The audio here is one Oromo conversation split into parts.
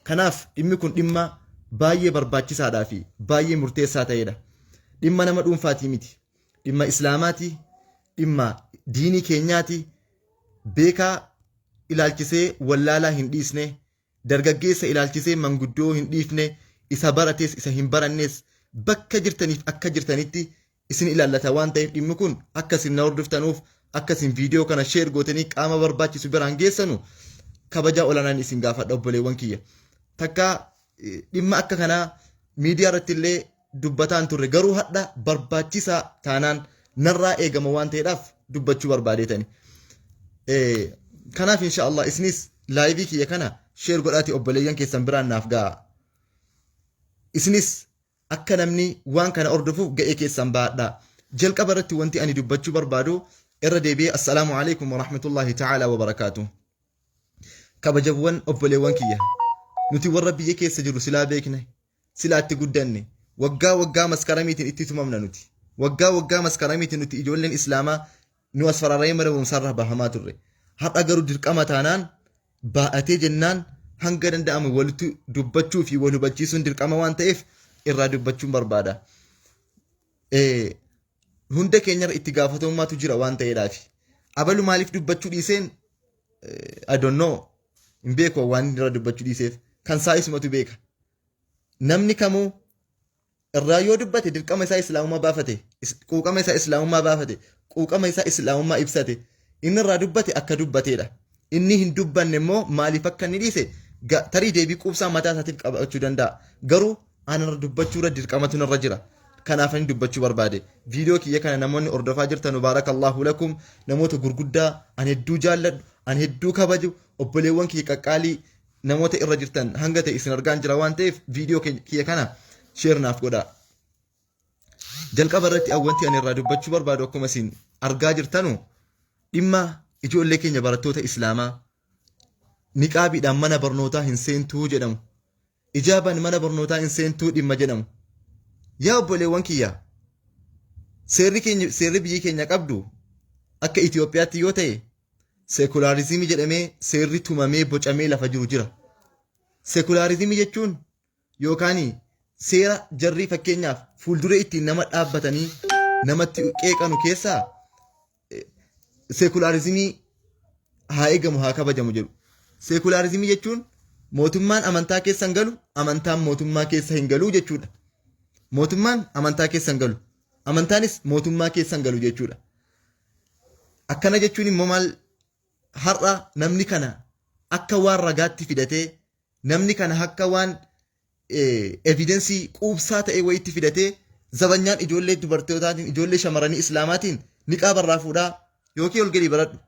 Kanaaf dhimmi kun dhimma baay'ee barbaachisaadhaa fi baay'ee murteessaa ta'edha. Dhimma nama dhuunfaatii miti. Dhimma islaamaati, dhimma diinii keenyaati. Beekaa ilaalchisee wallaalaa hin dhiisne, dargaggeessa ilaalchisee manguddoo hin dhiifne, isa barates isa hin barannes bakka jirtaniif akka jirtanitti isin ilaallata waan ta'eef dhimmi kun akka isin na hordoftanuuf akka isin viidiyoo kana sheer gootanii qaama barbaachisu biraan geessanu kabajaa olaanaan isin gaafadha obboleewwan kiyya. Takka dhimma akka kanaa miidiyaa irratti illee dubbataan turre garuu hadha barbaachisaa taanaan narraa eegama waan ta'eedhaaf dubbachuu barbaadeetani. Kanaaf insha Allah isinis laayivii kiyya kana sheer godhaati obboleeyyan keessan biraan naaf ga'a. Isinis akka namni waan kana hordofuuf ga'ee keessan baadhaa. Jalqaba irratti wanti ani dubbachuu barbaadu irra deebi'ee assalaamu alaikum wa rahmatullahi ta'ala wa barakaatu. Kabajawwan obboleewwan kiyya. Nuti warra biyya keessa jiru silaa beekne, silaa itti guddanne, waggaa maskaramiitiin itti tumamna nuti. Waggaa maskaramiitiin nuti ijoolleen islaamaa nu as fararree mana barumsaarraa bahamaa turre. Har'a garuu dirqama taanaan baa'atee jennaan hanga danda'amu walitti dubbachuu fi wal hubachiisuun dirqama waan ta'eef irraa dubbachuun barbaada. Hunda keenyarra itti gaafatamummaatu jira waan ta'eedhaafi. Abalu maaliif dubbachuu dhiiseen I don't know hin beeku waan irra dubbachuu dhiiseef kan saayisumatu beeka. Namni kamuu irraa yoo dubbate dirqama isaa islaamummaa baafate, quuqama isaa islaamummaa baafate, quuqama isaa islaamummaa ibsate, inni irraa dubbate akka dubbateedha. Inni hin dubbanne immoo maaliif akka inni dhiise tarii deebii quubsaa mataa isaatiif qabachuu danda'a. Garuu anarra dubbachuu irra dirqamatu narra jira. Kanaaf ani dubbachuu barbaade. Viidiyoo kiyya kana namoonni hordofaa jirtan baarakallahu lakum, namoota gurguddaa ani hedduu jaalladhu, ani hedduu kabaju, obboleewwan kiyya qaqqaalii namoota irra jirtan hanga ta'e isin argaan jira waan ta'eef viidiyoo kiyya kana sheer naaf godhaa. Jalqaba irratti wanti ani irraa dubbachuu barbaadu akkuma isin argaa jirtanu dhimma ijoollee keenya barattoota islaamaa niqaabiidhaan mana barnootaa hin seentuu jedhamu. Ijaabaan mana barnootaa hin seentuu dhimma jedhamu. Yaa obboleewwan kiyya, seerri biyyi keenya qabdu akka Itoophiyaatti yoo ta'e seekulaariizimii jedhamee seerri tumamee bocamee lafa jiru jira. Seekulaariizimii jechuun yookaan seera jarrii fakkeenyaaf fuulduree ittiin nama dhaabbatanii namatti qeeqanu keessaa seekulaariizimii haa eegamu haa kabajamu jedhu. Seekulaariizimii jechuun mootummaan amantaa keessa hin galu, amantaan mootummaa keessa hin galu jechuudha. Mootummaan amantaa keessa hin galu, amantaanis mootummaa keessa hin galu jechuudha. Akkana jechuun immoo maal har'a namni kana akka waan ragaatti fidatee, namni kana akka waan evidensii quubsaa ta'e wayitti fidatee zabanyaan ijoollee dubartootaatiin, ijoollee shamarranii islaamaatiin niqaaba irraa fuudhaa yookiin ol gadi baradhu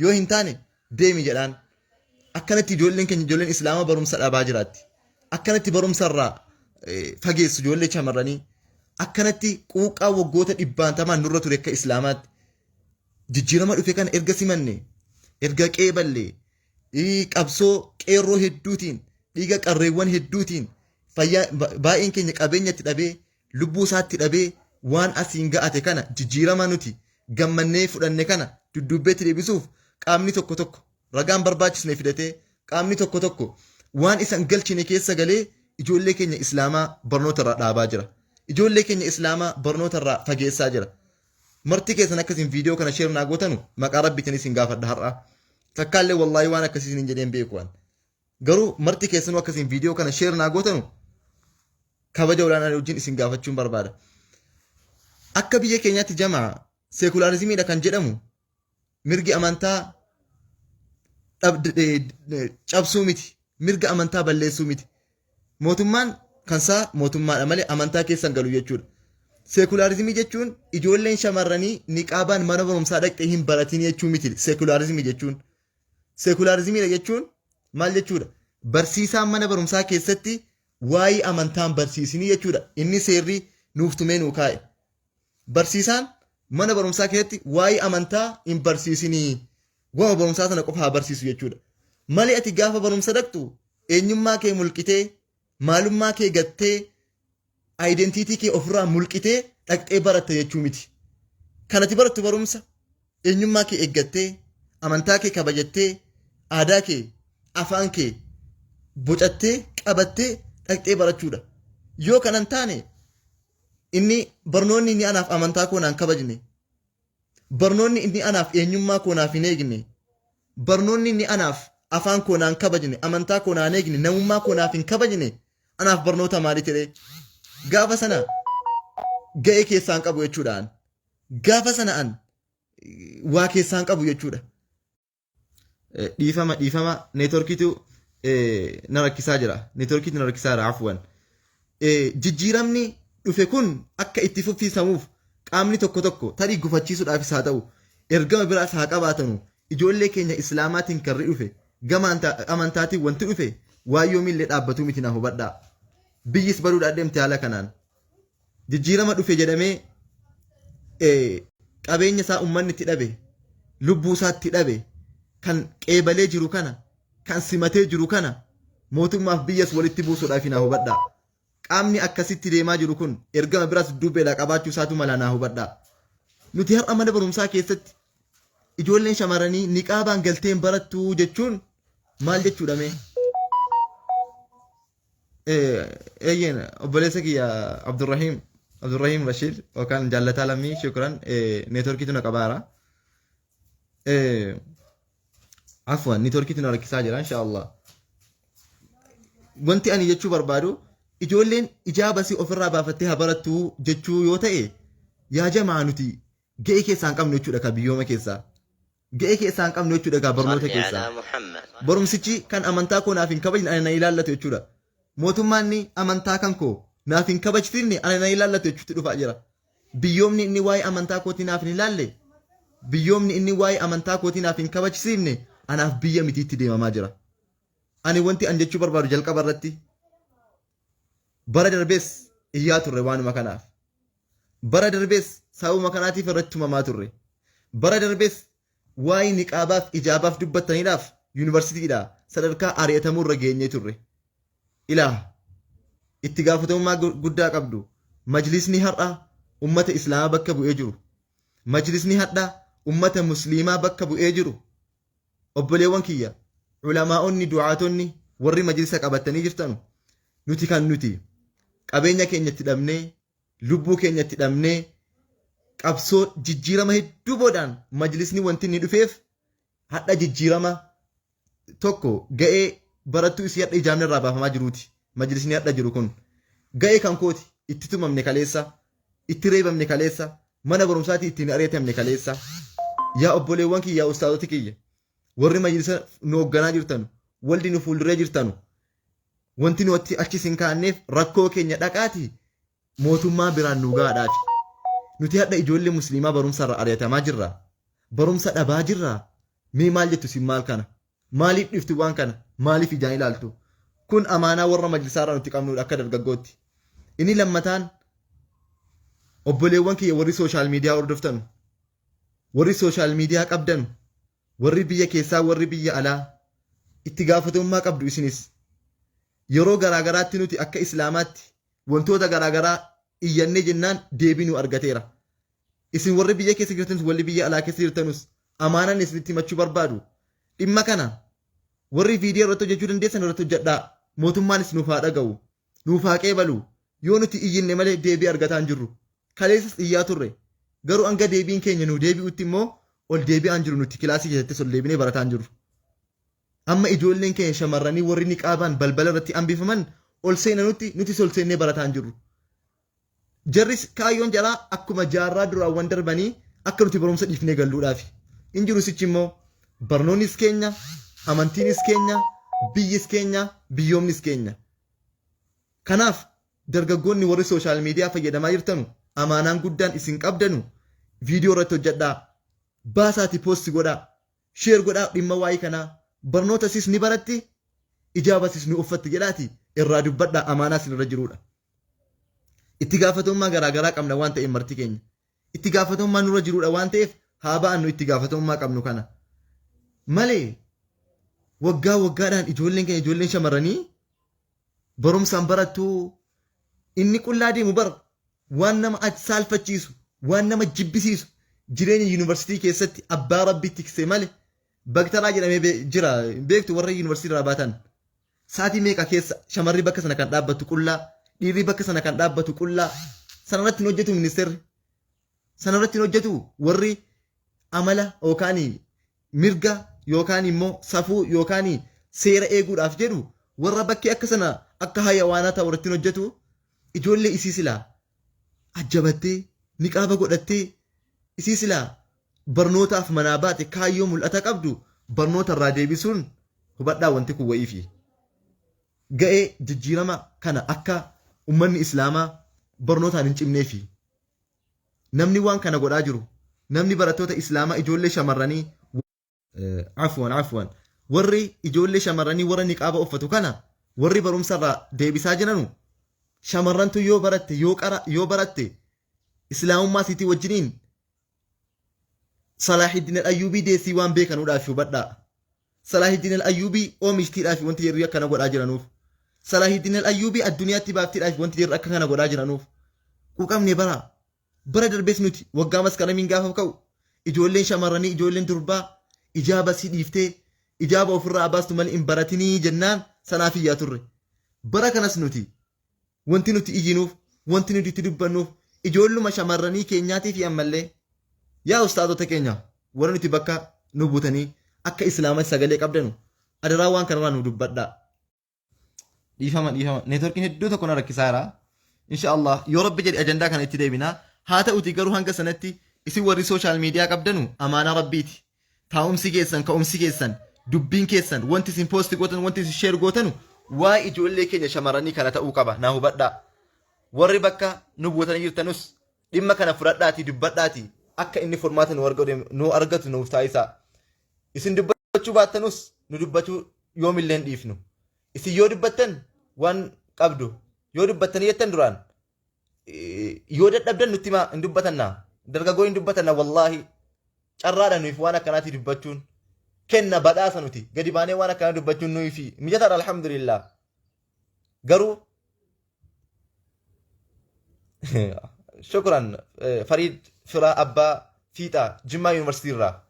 yoo hin taane deemi jedhaan. Akkanatti ijoolleen keenya ijoolleen islaamaa barumsa dhabaa jiraatti. Akkanatti barumsa irraa fageessu ijoollee shamarranii. Akkanatti quuqqaa waggoota 100 nurra ture akka islaamaatti. Jijjiirama dhufe kana erga simanne, erga qeeballee, qabsoo qeerroo hedduutiin, dhiiga qarreewwan hedduutiin baay'een keenya qabeenya itti dhabee, lubbuu isaatti dhabee waan asiin ga'ate kana jijjiirama nuti gammannee fudhanne kana dudduubbeetti deebisuuf qaamni tokko tokko ragaan barbaachisne fidatee qaamni tokko tokko waan isan galchine keessa galee ijoollee keenya islaamaa barnoota irraa dhaabaa jira. Ijoollee keenya islaamaa barnoota irraa fageessaa jira. Marti keessan akkasiin viidiyoo kana sheer naa gootanu maqaa rabbiitanii isin gaafadha har'a. Takkaallee wallaahi waan akkasii isin jedheen beekuwaan. Garuu marti keessanuu akkasiin viidiyoo kana sheer naa gootanu kabaja olaanaa wajjin isin gaafachuun barbaada. Akka biyya keenyaatti jamaa seekulaariizimiidha kan jedhamu mirgi amantaa cabsuu miti, mirga amantaa balleessuu miti. Mootummaan kansaa mootummaadha malee amantaa keessa hin galu jechuudha. Seekulaariizimii jechuun ijoolleen shamarranii niqaabaan mana barumsaa dhaqxee hin baratin jechuu miti. Seekulaariizimii jechuun. Seekulaariizimiidha jechuun maal jechuudha? Barsiisaan mana barumsaa keessatti waa'ee amantaan barsiisinii jechuudha. Inni seerri nuuf tumee nuu kaa'e. Barsiisaan mana barumsaa keessatti waa'ee amantaa hin barsiisinii. Waa'ee barumsaa sana qofa haa barsiisu jechuudha. Malee ati gaafa barumsa dhaqxu eenyummaa kee mulqitee, maalummaa kee gattee, aayidentiitii kee ofirraa mulqitee dhaqxee baratta jechuu miti. Kanati barattu barumsa eenyummaa kee eeggattee, amantaa kee kabajattee, aadaa kee, afaan kee bocattee qabattee dhaqxee barachuudha. Yoo kanan taane inni barnoonni inni anaaf amantaa koo naan kabajne, barnoonni inni anaaf eenyummaa koo naaf hin eegne, barnoonni inni anaaf afaan koo naan kabajne, amantaa koo naan eegne, namummaa koo naaf hin kabajne, anaaf barnoota maalii jedhee gaafa sana ga'ee keessaan qabu jechuudhaan gaafa sana an waa keessaan qabu jechuudha. Dhiifama neetworkiitu na rakkisaa jira. Neetworkiitu na rakkisaa jira afwan. Jijjiiramni dhufe kun akka itti fuffiisamuuf qaamni tokko tokko tarii gufachiisuudhaafis haa ta'u ergama biraas haa qabaatanu ijoollee keenya islaamaatiin karri dhufe gama amantaatiin wanti dhufe waayyoomillee dhaabbatuu miti na hubadhaa. Biyyis baduudhaan deemte haala kanaan. Jijjiirama dhufe jedhamee qabeenya isaa uummanni itti dhabe, lubbuu isaatti dhabe, kan qeebalee jiru kana, kan simatee jiru kana mootummaaf biyyas walitti buusuudhaaf na hubadhaa. Qaamni akkasitti deemaa jiru kun ergama biraas dubbeedhaa qabaachuu isaatu mala na hubadhaa. Nuti har'a mana barumsaa keessatti ijoolleen shamarranii niqaabaan galteen barattuu jechuun maal jechuudha mee? Eeyyeen obboleessa kiyya Abdurrahiim Rashid yookaan jaalataa lammii shukran neetworkiitu na qabaara. Afwan neetworkiitu na rakkisaa jira inshaallah. Wanti ani jechuu barbaadu ijoolleen ijaabasii ofirraa baafattee haa barattuu jechuu yoo ta'e yaa jamaa nuti ga'ee keessaa hin qabnu jechuudha ka biyyooma keessaa. Ga'ee keessaa hin qabnu jechuudha ka barnoota keessaa. Barumsichi kan amantaa koo naaf hin kabajne ana na ilaallatu jechuudha. Mootummaan amantaa kan koo naaf hin kabajsiifne ana na ilaallatu jechuutti dhufaa jira. Biyyoomni inni waa'ee amantaa kootii naaf hin ilaalle, biyyoomni inni waa'ee amantaa kootii naaf hin kabajsiifne anaaf biyya mitiitti deemamaa jira. Ani wanti an jechuu barbaadu jalqaba irratti bara darbees iyyaa turre waanuma kanaaf. Bara darbees sababuma kanaatiif irratti tumamaa turre. Bara darbees waa'ee niqaabaaf ijaabaaf dubbattaniidhaaf yuunivarsiitiidhaa sadarkaa ari'atamuu irra geenyee turre. Ilaa itti gaafatamummaa guddaa qabdu. Majlisni har'a ummata islaamaa bakka bu'ee jiru. Majlisni har'a ummata musliimaa bakka bu'ee jiru. Obboleewwan kiyya ulamaa'onni du'aatonni warri majlisa qabatanii jirtanu nuti kan nuti qabeenya keenyatti dhabnee lubbuu keenyatti dhabnee qabsoo jijjiirama hedduu boodaan majlisni wanti inni dhufeef hadha jijjiirama tokko ga'ee barattuu isii hadha ijaamne irraa baafamaa jiruuti. Majlisni hadha jiru kun ga'ee kan kooti itti tumamne kaleessa, itti reebamne kaleessa, mana barumsaatii ittiin ari'atamne kaleessa. Yaa obboleewwan kiyya, yaa ustaazoti kiyya, warri majlisa nu hoogganaa jirtanu, waldi nu fuulduree jirtanu, wanti nuti achi sin kaanneef rakkoo keenya dhaqaati mootummaa biraan nu gaadhaafi. Nuti hadha ijoollee musliimaa barumsa irra ari'atamaa jirra. Barumsa dhabaa jirra. Mee maal jettu sin maal kana? Maaliif dhiftu waan kana? Maaliif ijaan ilaaltu? Kun amaanaa warra majlisaa irraa nuti qabnudha akka dargaggootti. Inni lammataan obboleewwan kiyya warri sooshaal miidiyaa hordoftanu, warri sooshaal miidiyaa qabdanu, warri biyya keessaa warri biyya alaa itti gaafatamummaa qabdu isinis. Yeroo garaagaraatti nuti akka islaamaatti wantoota garaagaraa iyyannee jennaan deebii nu argateera. Isin warri biyya keessa jirtanus warri biyya alaa keessa jirtanus amaanaan isinitti himachuu barbaadu. Dhimma kana warri viidiyoo irratti hojjechuu dandeessan irratti hojjedhaa. Mootummaanis nuuf haa dhaga'u, nuuf haa qeebalu. Yoo nuti iyyinne malee deebii argataa hin jirru. Kaleessas iyyaa turre. Garuu hanga deebiin keenya nu deebi'utti immoo ol deebi'aan jiru nuti kilaasii keessattis ol deebinee barataa hin jirru. Amma ijoolleen keenya shamarranii warri niqaabaan balbala irratti hambifaman ol seenanutti nutis ol seennee barataa hin jirru. Jarris kaayyoon jaraa akkuma jaarraa duraawwan darbanii akka nuti barumsa dhiifnee galluudhaafi. In jiru sichi immoo barnoonnis keenya, amantiinis keenya, biyyis keenya, biyyoomnis keenya. Kanaaf dargaggoonni warri sooshaal miidiyaa fayyadamaa jirtanu amaanaan guddaan isin qabdanu viidiyoo irratti hojjedhaa. Baasaati poosti godhaa. Sheer godhaa dhimma waa'ee kanaa. Barnoota sis ni baratti, ijaaba sis ni uffatti jedhaati irraa dubbadhaa amaanaa isin irra jirudha. Itti gaafatamummaa garaagaraa qabna waan ta'eef marti keenya. Itti gaafatamummaa nurra jirudha waan ta'eef haa ba'annu itti gaafatamummaa qabnu kana. Malee waggaa waggaadhaan ijoolleen keenya ijoolleen shamarranii barumsaan barattuu inni qullaa deemu bara waan nama saalfachiisu, waan nama jibbisiisu jireenya yuunivarsiitii keessatti abbaa rabbii tiksee malee baktaraa jedhamee jira beektu warra yuunivarsiitii irraa baatan. Sa'aatii meeqa keessa shamarri bakka sana kan dhaabbatu qullaa, dhiirri bakka sana kan dhaabbatu qullaa. Sanarratti hin hojjetu ministeerri. Sanarratti hin hojjetu warri amala yookaan mirga yookaan immoo safuu yookaan seera eeguudhaaf jedhu warra bakkee akka sana akka hayawaanaa ta'u irratti hin hojjetu. Ijoollee isii silaa ajjabattee niqaaba godhattee isii silaa barnootaaf manaa baate kaayyoo mul'ata qabdu barnoota irraa deebisuun hubadhaa wanti kun wayiifi. Ga'ee jijjiirama kana akka ummanni islaamaa barnootaan hin cimneefi. Namni waan kana godhaa jiru namni barattoota islaamaa ijoollee shamarranii afwan warri ijoollee shamarranii warra niqaaba uffatu kana warri barumsa irraa deebisaa jiranu shamarrantu yoo baratte islaamummaa siitii wajjiniin Salaahiddin al-Ayyubii deessii waan beekanuudhaaf hubadhaa. Salaahiddin al-Ayyubii oomishtiidhaaf wanti yeroo akkana godhaa jiranuuf. Salaahiddin al-Ayyubii addunyaatti baaftiidhaaf wanti yeroo akka kana godhaa jiranuuf. Quuqamne bara darbees nuti waggaa maskaramiin gaafa ka'u ijoolleen shamarranii ijoolleen durbaa ijaaba si dhiiftee ijaaba ofirraa baastu malee hin baratinii jennaan sanaaf iyyaa turre. Bara kanas nuti wanti nuti iyyinuuf wanti nuti itti dubbannuuf ijoolluma shamarranii keenyaatii fi ammallee yaa ustaazota keenya warra nuti bakka nu buutanii akka islaama sagalee qabdanu adaraa waan kanarraa nu dubbadhaa. Dhiifama neetworkiin hedduu tokko na rakkisaara. Inshaallah yoo rabbi jedhe ajandaa kana itti deebinaa. Haa ta'uti garuu hanga sanatti isin warri sooshaal miidiyaa qabdanu amaanaa rabbiiti. Taa'umsi keessan ka'umsi keessan dubbiin keessan wanti isin poosti gootan wanti isin sheer gootanu waa ijoollee keenya shamarranii kana ta'uu qaba naa hubadhaa. Warri bakka nu buutanii jirtanus dhimma kana fudhadhaatii dubbadhaatii akka inni furmaata nu argatu nuuf taa'isaa. Isin dubbachuu baattanus nu dubbachuu yoomillee hin dhiifnu. Isin yoo dubbattan waan qabdu yoo dubbattanii jettan duraan yoo dadhabdan nutti himaa hin dubbatannaa. Dargaggoo hin dubbatannaa wallaahi carraadha nuuf waan akkanaatii dubbachuun kenna badhaasa nuti gadi baanee waan akkanaa dubbachuun nuufi mijataadha alhamdulillah. Garuu shukran Fariid Firaa Abbaa Fiixaa Jimmaa Yuunivarsiitii irraa.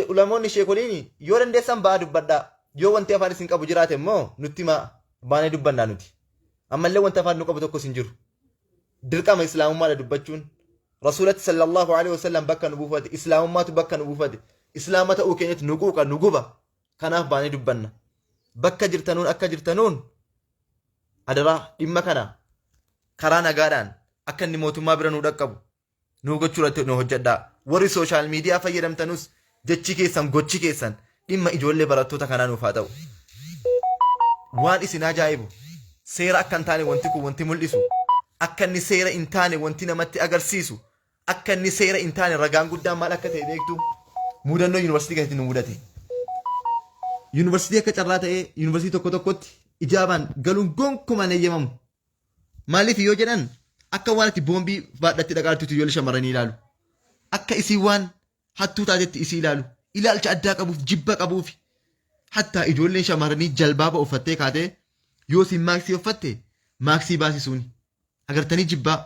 Ulamoonni sheekoliin yoo dandeessan ba'aa dubbadhaa. Yoo wanti afaan isin qabu jiraate immoo nutti himaa baanee dubbannaa nuti. Ammallee wanti afaan nu qabu tokko isin jiru. Dirqama islaamummaadha dubbachuun. Rasuulatti sallallahu alaihi wasallam bakka nu buufate islaamummaatu bakka nu buufate islaama ta'uu keenyatti nu quuqa nu guba. Kanaaf baanee dubbanna. Bakka jirtanuun akka jirtanuun adaraa dhimma kana karaa nagaadhaan akka inni mootummaa bira nu dhaqqabu nu gochuu irratti nu hojjedhaa. Warri sooshaal miidiyaa fayyadamtanus jechi keessan gochi keessan dhimma ijoollee barattoota kanaa nuuf haa ta'u. Waan isin ajaa'ibu seera akka hin taane wanti kun wanti mul'isu akka inni seera hin taane wanti namatti agarsiisu akka inni seera hin taane ragaan guddaan maal akka ta'e beektu mudannoo yuunivarsiitii keessatti nu mudate. Yuunivarsiitii akka carraa ta'ee yuunivarsiitii tokko tokkotti ijaabaan galuun gonkumaan eeyyamamu. Maaliif yoo jedhan akka waan itti boombii baadhatti dhaqaartuutu ijoollee shamarranii ilaalu. Akka isii waan hattuu taatetti isii ilaalu. Ilaalcha addaa qabuuf jibba qabuuf hattaa ijoolleen shamarranii jalbaaba uffattee kaatee yoo isin maaksii uffatte maaksii baasisuun agartanii jibbaa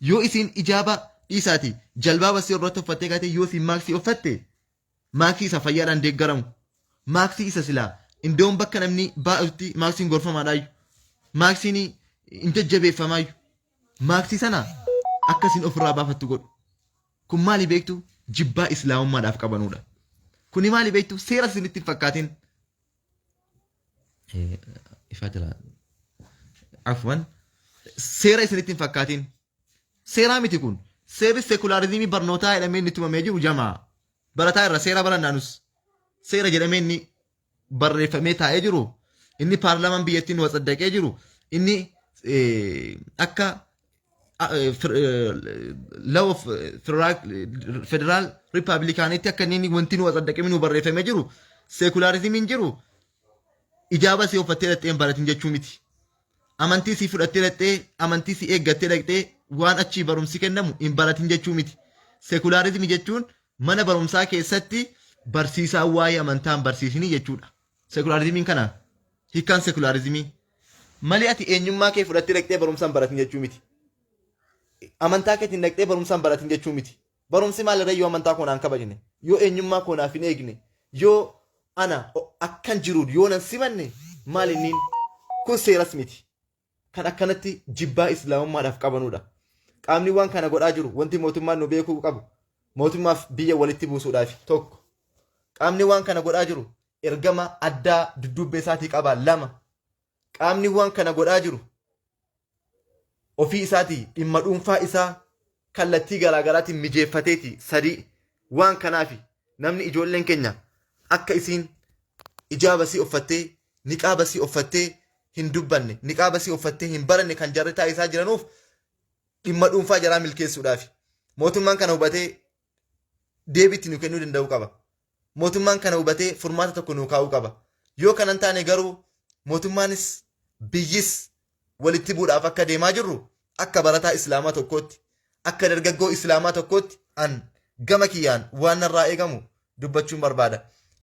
yoo isin ijaaba dhiisaati jalbaaba si irratti uffattee kaatee yoo isin maaksii uffatte maaksii isa fayyaadhaan deeggaramu maaksii isa silaa iddoon bakka namni baa'utti maaksiin gorfamaadhaayu maaksiin hin jajjabeeffamaayu maaksii sana akkasiin ofirraa baafattu godhu. Kun maali beektu jibbaa islaamummaadhaaf qabanudha. Kuni maali beektu seera isinitti hin fakkaatin. Afwan seera isinitti hin fakkaatin. Seeraa miti kun seerri sekulaarizimii barnootaa jedhamee inni tumamee jiru jamaa. Barataa irra seera barannaanus seera jedhamee inni barreeffamee taa'ee jiru inni paarlaamaan biyyattiin nu wasaddaqee jiru inni akka law of federal republikaanitti akka inni wanti nu wasaddaqee nu barreeffamee jiru sekulaarizimiin jiru ijaaba si uffattee dhaqxee baratin jechuu miti. Amantii si fudhattee dhaqxee amantii si eeggattee dhaqxee waan achii barumsi kennamu hin baratin jechuu miti. Sekulaarizimii jechuun mana barumsaa keessatti barsiisaa waa'ee amantaan barsiisinii jechuudha. Sekulaarizimiin kana hiikkaan sekulaarizimii malee ati eenyummaa kee fudhattee dhaqxee barumsaan baratin jechuu miti. Amantaa keetiin dhaqxee barumsaan baratin jechuu miti. Barumsi maalirra yoo amantaa koonaan kabajne yoo eenyummaa koonaaf hin eegne yoo ana akkan jiruun yoonan simanne maal inniin kun seeras miti. Kan akkanatti jibbaa islaamummaadhaaf qabanudha. Qaamni waan kana godhaa jiru wanti mootummaan nu beekuu qabu mootummaaf biyya walitti buusuudhaaf tokko. Qaamni waan kana godhaa jiru ergama addaa duddubbee isaatii qaba 2. Qaamni waan kana godhaa jiru ofii isaatii dhimma dhuunfaa isaa kallattii garaagaraatiin mijeeffateeti 3. Waan kanaaf namni ijoolleen keenya akka isiin ijaabasii uffattee niqaabasii uffattee hin dubbanne niqaabasii uffattee hin baranne kan jarri taasisaa jiranuuf dhimma dhuunfaa jaraa milkeessuudhaaf mootummaan kana hubatee deebiitti nu kennuu danda'uu qaba. Mootummaan kana hubatee furmaata tokko nu kaa'uu qaba. Yoo kanan taane garuu mootummaanis biyyis walitti buudhaaf akka deemaa jirru akka barataa islaamaa tokkootti akka dargaggoo islaamaa tokkootti an gama kiyyaan waan narraa eegamu dubbachuun barbaada.